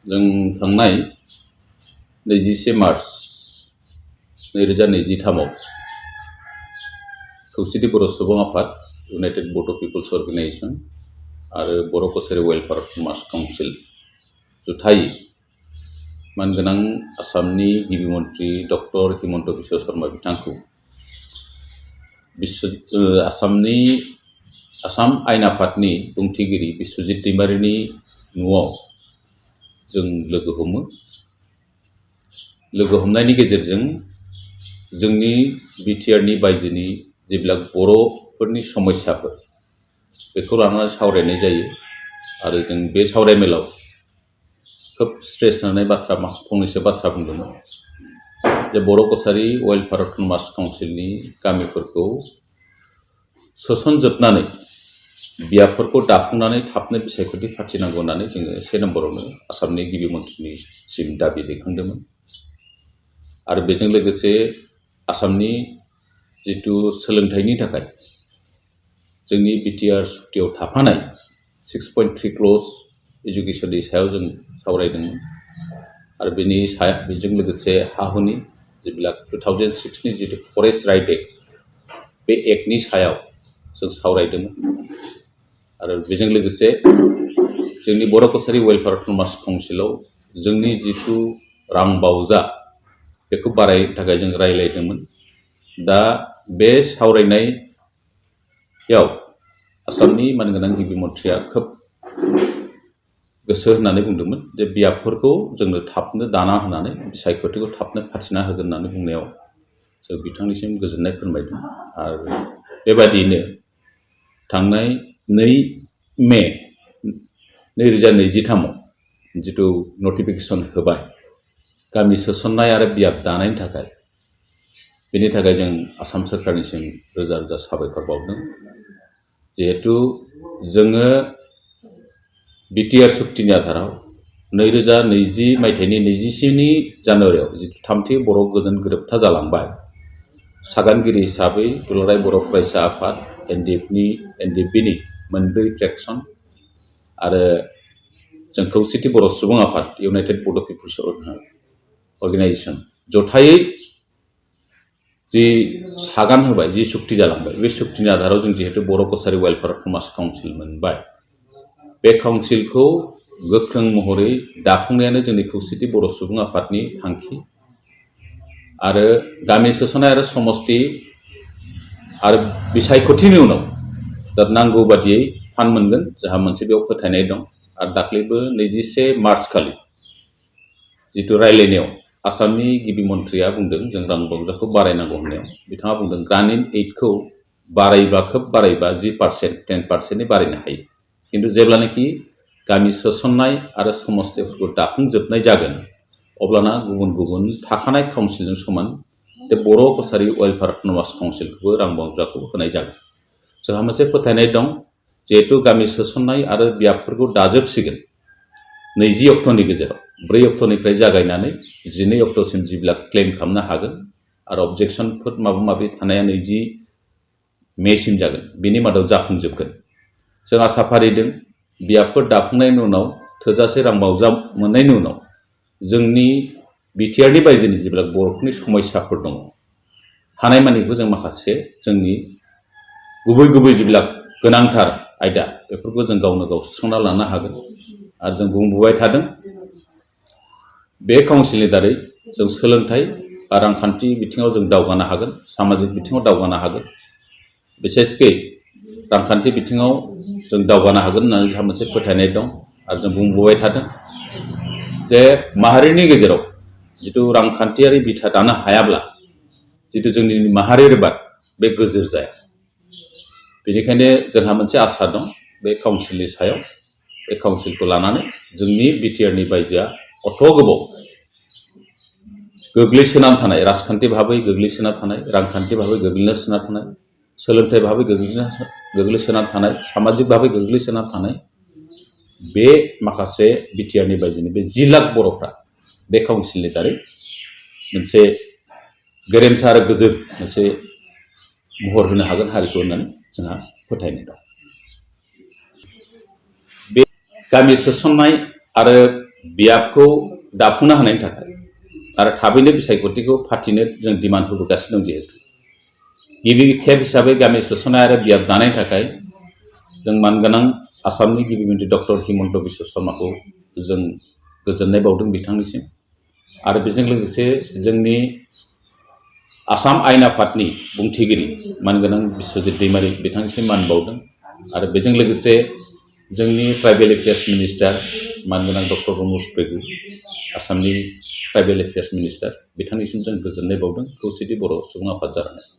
जों थांनाय 21 मार्च 2023 आव खौसेथि बर' सुबुं आफाद इउनाइटेड बड' पिपल्स अर्गेनाइजेशन आरो बर' कसारी वेलफेयार मास काउन्सिल जुथाइ मानगोनां आसामनि गिबि मन्त्रि डक्टर हिमन्त बिश्व शर्मा बिथांखौ आसाम आयेन आफादनि बुंथिगिरि बिश्वजित दैमारिनि न'आव जों लोगो हमनायनि गेजेरजों जोंनि बिटिआरनि बायजोनि जेब्ला बर'फोरनि समस्याफोर बेखौ लानानै सावरायनाय जायो आरो जों बे सावरायमेलाव खोब स्ट्रेस होनाय बाथ्रा फंनैसो बाथ्रा बुंदोंमोन जे बर' कसारी वेलफेयार मास काउन्सिलनि गामिफोरखौ सोसनजोबनानै बियाबफोरखौ दाफुंनानै थाबनो बिसायख'थि फाथिनांगौ होननानै जोङो 1 नम्बरावनो आसामनि गिबि मन्थ्रिनिसिम दाबि दैखांदोंमोन आरो बेजों लोगोसे आसामनि जितु सोलोंथाइनि थाखाय जोंनि बिटिआर सुक्तियाव थाफानाय 6.3 क्ल'ज एजुकेशननि सायाव जों सावरायदोंमोन आरो बेजों लोगोसे हा-हुनि जेब्ला 2006 नि जितु फरेस्ट राइट एक्ट बे एक्टनि सायाव जों सावरायदोंमोन आरो बेजों लोगोसे जोंनि बर' कसारी वेलफेयार मास काउन्सिलाव जोंनि जितु रांबावजा बेखौ बारायनो थाखाय जों रायज्लायदोंमोन। दा बे सावरायनायाव आसामनि मानगोनां गिबि मन्थ्रिया खोब गोसो होनानै बुंदोंमोन जे बियाबफोरखौ जोंनो थाबनो दाना होनानै बिसायख'थिखौ थाबनो फाथिना होगोन होननानै बुंनायाव जों बिथांनिसिम गोजोननाय फोरमायदों आरो बेबादियैनो थांनाय 2 मे 2023 आव जितु नटिफिकेसन होबाय गामि सोसननाय आरो बियाब दानायनि थाखाय बेनि थाखाय जों आसाम सोरखारनिसिम रोजा रोजा साबायखर बावदों जिहेतु जोङो बिटिआर सुक्तिनि आधाराव 2020 मायथाइनि 27 जानुवारियाव जितु 3थि बर' गोजोन गोरोबथा जालांबाय सागानगिरि हिसाबै दुलाराय बर' फरायसा आफाद एनडिएफबिनि मोनब्रै फ्रेक्सन आरो जों खौसेथि बर' सुबुं आफाद इउनाइटेड बड' पिपल्स अर्गेनाइजेशन जथायै जि सागान होबाय जि सुक्ति जालांबाय बे सुक्तिनि आधाराव जों जिहेतु बर' कसारी वेलफेयार मास काउन्सिल मोनबाय बे काउन्सिलखौ गोख्रों महरै दाफुंनायानो जोंनि खौसेथि बर' सुबुं आफादनि थांखि आरो गामि सोसननाय आरो समष्टि आरो बिसायख'थिनि उनाव दा नांगौ बादियै फान्ड मोनगोन जोंहा मोनसे बेयाव फोथायनाय दं आरो दाख्लैबो 21 मार्च खालि जितु रायलायनायाव आसामनि गिबि मन्थ्रिया बुंदों जों रांबावजाखौ बारायनांगौ होननायाव बिथाङा बुंदों ग्रामीण एइडखौ बारायबा खोब बारायबा 10% बारायनो हायो किन्तु जेब्लानाखि गामि सोसननाय आरो समष्टिफोरखौ दाफुंजोबनाय जागोन अब्लाना गुबुन गुबुन थाखानाय काउन्सिलजों समान बे बर' कसारी वेलफेयार मास काउन्सिलखौबो रांबावजाखौ होनाय जागोन। जोंहा मोनसे फोथायनाय दं जिहेतु गामि सोसननाय आरो बियाबफोरखौ दाजोबसिगोन 20 अक्ट'नि गेजेराव 4 अक्ट'निफ्राय जागायनानै 12 अक्ट'सिम जेब्ला क्लेम खालामनो हागोन आरो अबजेक्सनफोर माबा माबि थानाया 20 मेसिम जागोन बिनि मादाव जाफुंजोबगोन। जों आसा फारिदों बियाबफोर दाफुंनायनि उनाव थोजासे रांबावजा मोननायनि उनाव जोंनि बिटिआरनि बायजोनि जेब्ला बर'फोरनि समस्याफोर दङ हानायमानिखौ जों माखासे जोंनि गुबै जेब्ला गोनांथार आयदा बेफोरखौ जों गावनो गाव सुस्रांना लानो हागोन आरो जों बुंबोबाय थादों बे काउन्सिलनि दारै जों सोलोंथाइ आरो रांखान्थि बिथिङाव जों दावगानो हागोन सामाजिक बिथिङाव दावगानो हागोन बिसेसकै रांखान्थि बिथिङाव जों दावगानो हागोन होननानै जोंहा मोनसे फोथायनाय दं आरो जों बुंबोबाय थादों जे माहारिनि गेजेराव जितु रांखान्थियारि बिथा दानो हायाब्ला जितु जोंनि माहारियारि बाद बे गोजोर जाया बेनिखायनो जोंहा मोनसे आसा दं बे काउन्सिलनि सायाव बे काउन्सिलखौ लानानै जोंनि बिटिआरनि बायजोआ अथ' गोबाव गोग्लैसोनानै थानाय राजखान्थि भाबै गोग्लैसोना थानाय रांखान्थि भाबै गोग्लैसोना थानाय सोलोंथाइ भाबै गोग्लैसोना थानाय सामाजिक भाबै गोग्लैसोना थानाय बे माखासे बिटिआरनि बायजोनि बे 10 लाख बर'फ्रा बे काउन्सिलनि दारै मोनसे गेरेमसा आरो गोजोर मोनसे महर होनो हागोन हारिखौ होननानै जोंहा फोथायनाय दं। बे गामि सोसननाय आरो बियाबखौ दाफुंनो हानायनि थाखाय आरो थाबैनो बिसायख'थिखौ फाथिनो जों डिमान्ड होबोगासिनो दं। जिहेतु गिबि खेब हिसाबै गामि सोसननाय आरो बियाब दानायनि थाखाय जों मानगोनां आसामनि गिबि मन्थ्रि डक्टर हिमन्त बिश्व शर्माखौ जों गोजोननाय बावदों बिथांनिसिम। आरो बेजों लोगोसे जोंनि आसाम आयेन आफादनि बुंथिगिरि मानगोनां बिश्वजित दैमारि बिथांनिसिम मान बावदों। आरो बेजों लोगोसे जोंनि ट्राइबेल एफेयार्स मिनिस्टार मानगोनां डक्टर रमेश पेगु आसामनि ट्राइबेल एफेयार्स मिनिस्टार बिथांनिसिम जों गोजोननाय बावदों खौसेथि बर' सुबुं आफाद जानानै।